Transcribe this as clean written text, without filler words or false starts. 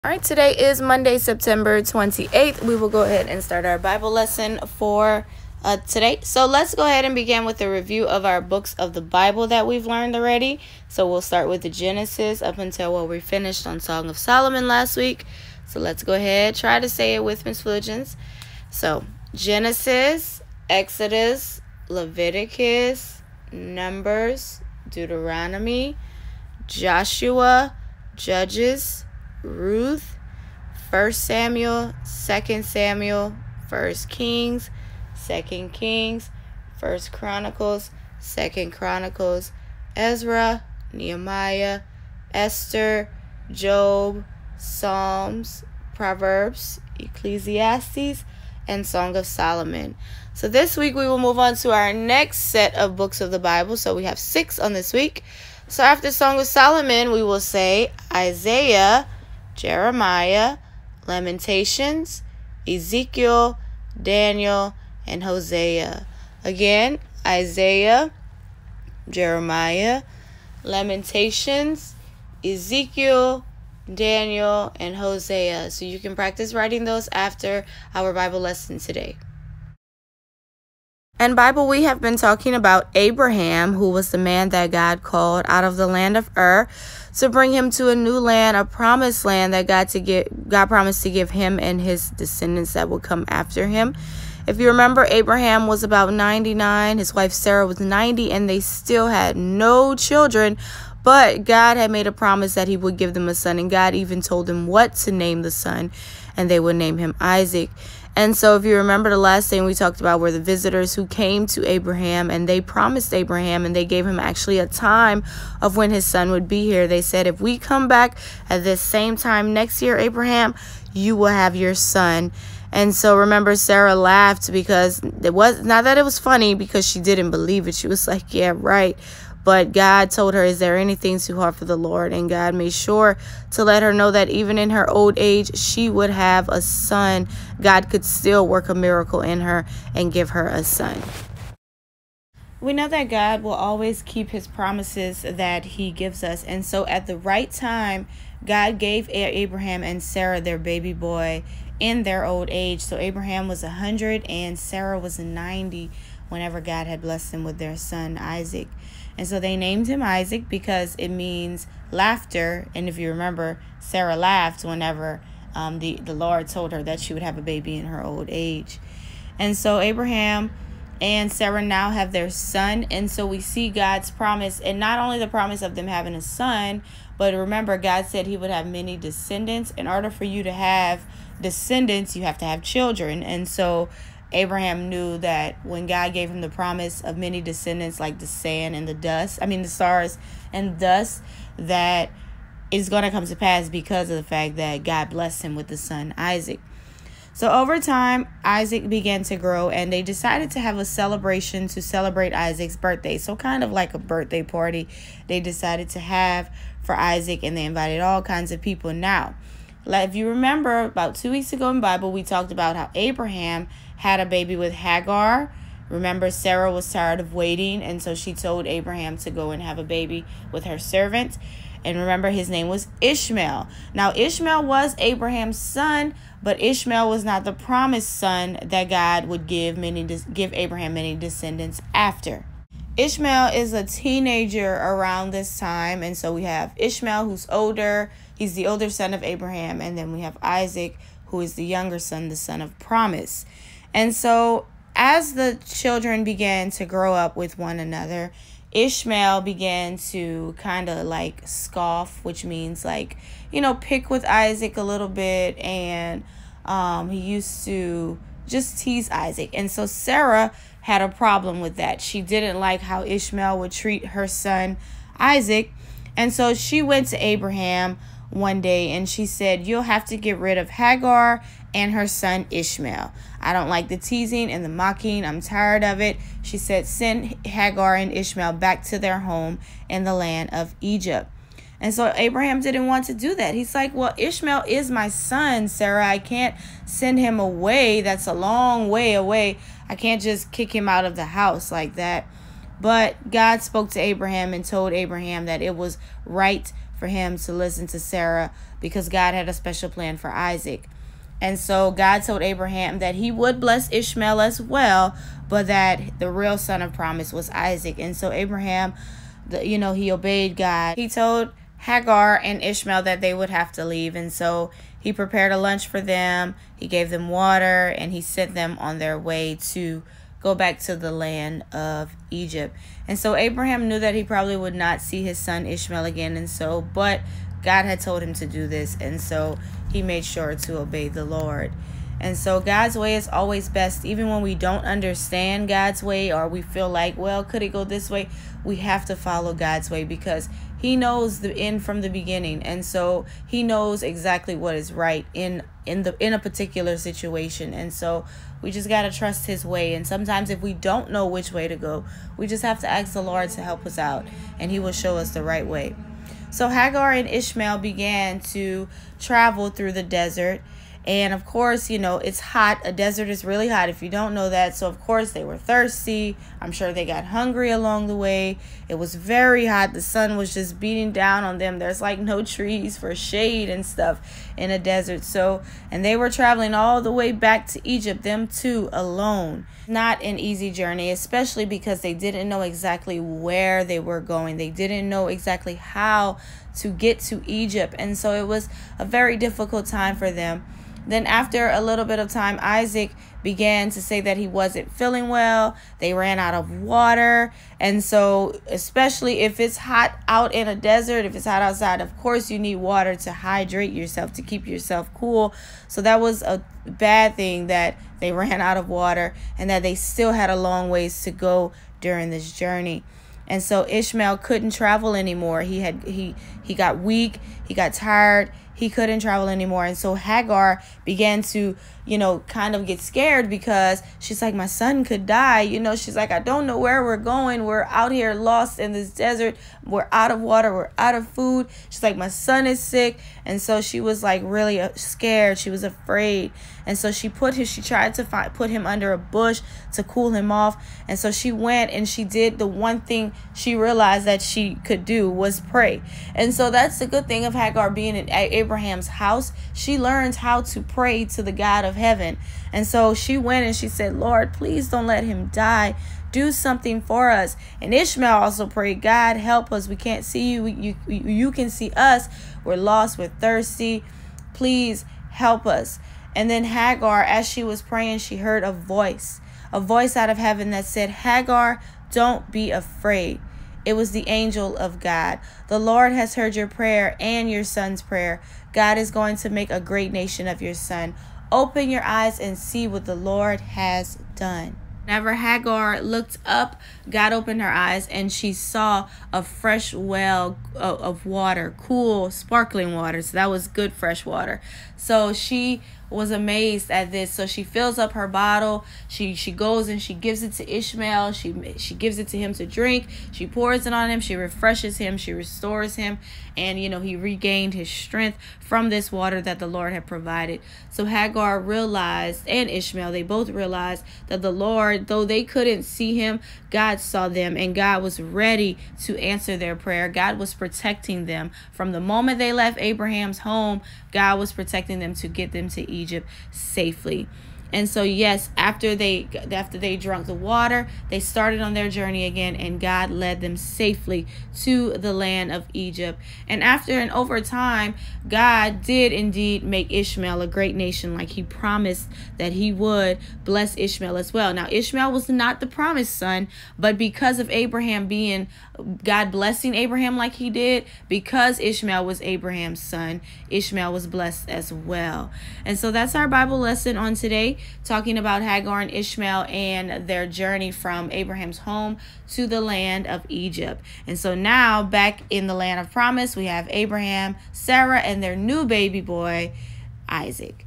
All right, today is Monday, September 28th. We will go ahead and start our Bible lesson for today. So let's go ahead and begin with a review of our books of the Bible that we've learned already. So we'll start with the Genesis up until where we finished on Song of Solomon last week. So let's go ahead, try to say it with Miss Fulgens. So Genesis, Exodus, Leviticus, Numbers, Deuteronomy, Joshua, Judges, Ruth, 1 Samuel, 2 Samuel, 1 Kings, 2 Kings, 1 Chronicles, 2 Chronicles, Ezra, Nehemiah, Esther, Job, Psalms, Proverbs, Ecclesiastes, and Song of Solomon. So this week we will move on to our next set of books of the Bible. So we have 6 on this week. So after Song of Solomon, we will say Isaiah, Jeremiah, Lamentations, Ezekiel, Daniel, and Hosea. Again, Isaiah, Jeremiah, Lamentations, Ezekiel, Daniel, and Hosea. So you can practice writing those after our Bible lesson today. And Bible, we have been talking about Abraham, who was the man that God called out of the land of Ur to bring him to a new land, a promised land that God promised to give him and his descendants that would come after him. If you remember, Abraham was about 99, his wife Sarah was 90, and they still had no children. But God had made a promise that he would give them a son, and God even told them what to name the son, and they would name him Isaac. And so if you remember, the last thing we talked about were the visitors who came to Abraham, and they promised Abraham, and they gave him actually a time of when his son would be here. They said, if we come back at this same time next year, Abraham, you will have your son. And so remember, Sarah laughed because it was not that it was funny, because she didn't believe it. She was like, yeah, right. But God told her, is there anything too hard for the Lord? And God made sure to let her know that even in her old age, she would have a son. God could still work a miracle in her and give her a son. We know that God will always keep his promises that he gives us. And so at the right time, God gave Abraham and Sarah their baby boy in their old age. So Abraham was 100 and Sarah was 90 whenever God had blessed them with their son, Isaac. And so they named him Isaac because it means laughter. And if you remember, Sarah laughed whenever the Lord told her that she would have a baby in her old age. And so Abraham and Sarah now have their son. And so we see God's promise, and not only the promise of them having a son, but remember, God said he would have many descendants. In order for you to have descendants, you have to have children. And so Abraham knew that when God gave him the promise of many descendants, like the sand and the stars and dust, that is going to come to pass because of the fact that God blessed him with the son Isaac. So over time, Isaac began to grow, and they decided to have a celebration to celebrate Isaac's birthday. So kind of like a birthday party they decided to have for Isaac, and they invited all kinds of people. Now, if you remember, about 2 weeks ago in Bible, we talked about how Abraham had a baby with Hagar. Remember, Sarah was tired of waiting, and so she told Abraham to go and have a baby with her servant. And remember, his name was Ishmael. Now, Ishmael was Abraham's son, but Ishmael was not the promised son that God would give Abraham many descendants after. Ishmael is a teenager around this time, and so we have Ishmael, who's older. He's the older son of Abraham, and then we have Isaac, who is the younger son, the son of promise. And so as the children began to grow up with one another, Ishmael began to kind of like scoff, which means like, pick with Isaac a little bit. And he used to just tease Isaac. And so Sarah had a problem with that. She didn't like how Ishmael would treat her son Isaac. And so she went to Abraham one day and she said, you'll have to get rid of Hagar and her son Ishmael. I don't like the teasing and the mocking. I'm tired of it. She said, send Hagar and Ishmael back to their home in the land of Egypt. And so Abraham didn't want to do that. He's like, well, Ishmael is my son, Sarah. I can't send him away. That's a long way away. I can't just kick him out of the house like that. But God spoke to Abraham and told Abraham that it was right for him to listen to Sarah, because God had a special plan for Isaac. And so God told Abraham that he would bless Ishmael as well, but that the real son of promise was Isaac. And so Abraham, he obeyed God. He told Hagar and Ishmael that they would have to leave. And so he prepared a lunch for them. He gave them water, and he sent them on their way to go back to the land of Egypt. And so Abraham knew that he probably would not see his son Ishmael again. But God had told him to do this. And so he made sure to obey the Lord. And so God's way is always best. Even when we don't understand God's way, or we feel like, well, could it go this way? We have to follow God's way, because he knows the end from the beginning. And so he knows exactly what is right in a particular situation. And so we just got to trust his way. And sometimes if we don't know which way to go, we just have to ask the Lord to help us out, and he will show us the right way. So Hagar and Ishmael began to travel through the desert. And of course, it's hot. A desert is really hot, if you don't know that. So of course they were thirsty. I'm sure they got hungry along the way. It was very hot. The sun was just beating down on them. There's like no trees for shade and stuff in a desert. And they were traveling all the way back to Egypt, them two alone. Not an easy journey, especially because they didn't know exactly where they were going. They didn't know exactly how to get to Egypt. And so it was a very difficult time for them. Then after a little bit of time, Isaac began to say that he wasn't feeling well. They ran out of water. And so especially if it's hot out in a desert, if it's hot outside, of course you need water to hydrate yourself, to keep yourself cool. So that was a bad thing, that they ran out of water and that they still had a long ways to go during this journey. And so Ishmael couldn't travel anymore. He got weak. He got tired. He couldn't travel anymore. And so Hagar began to, kind of get scared, because she's like, my son could die. She's like, I don't know where we're going. We're out here lost in this desert. We're out of water. We're out of food. She's like, my son is sick. And so she was like really scared. She was afraid. And so she tried to put him under a bush to cool him off. And so she went and she did the one thing she realized that she could do, was pray. And so that's the good thing of Hagar being in Abraham's house. She learned how to pray to the God of heaven. And so she went and she said, Lord, please don't let him die. Do something for us. And Ishmael also prayed, God, help us. We can't see you. You can see us. We're lost. We're thirsty. Please help us. And then Hagar, as she was praying, she heard a voice out of heaven that said, Hagar, don't be afraid. It was the angel of God. The Lord has heard your prayer and your son's prayer. God is going to make a great nation of your son. Open your eyes and see what the Lord has done. Whenever Hagar looked up, God opened her eyes and she saw a fresh well of water, cool, sparkling water. So that was good, fresh water. So she was amazed at this. So she fills up her bottle. She goes and she gives it to Ishmael. She gives it to him to drink. She pours it on him. She refreshes him. She restores him. And, he regained his strength from this water that the Lord had provided. So Hagar realized, and Ishmael, they both realized that the Lord, though they couldn't see him, God saw them, and God was ready to answer their prayer. God was protecting them. From the moment they left Abraham's home, God was protecting them to get them to Egypt safely. And so, yes, after they drank the water, they started on their journey again, and God led them safely to the land of Egypt. And after and over time, God did indeed make Ishmael a great nation, like he promised that he would bless Ishmael as well. Now, Ishmael was not the promised son, but because of God blessing Abraham like he did, because Ishmael was Abraham's son, Ishmael was blessed as well. And so that's our Bible lesson on today, talking about Hagar and Ishmael and their journey from Abraham's home to the land of Egypt. And so now back in the land of promise, we have Abraham, Sarah, and their new baby boy, Isaac.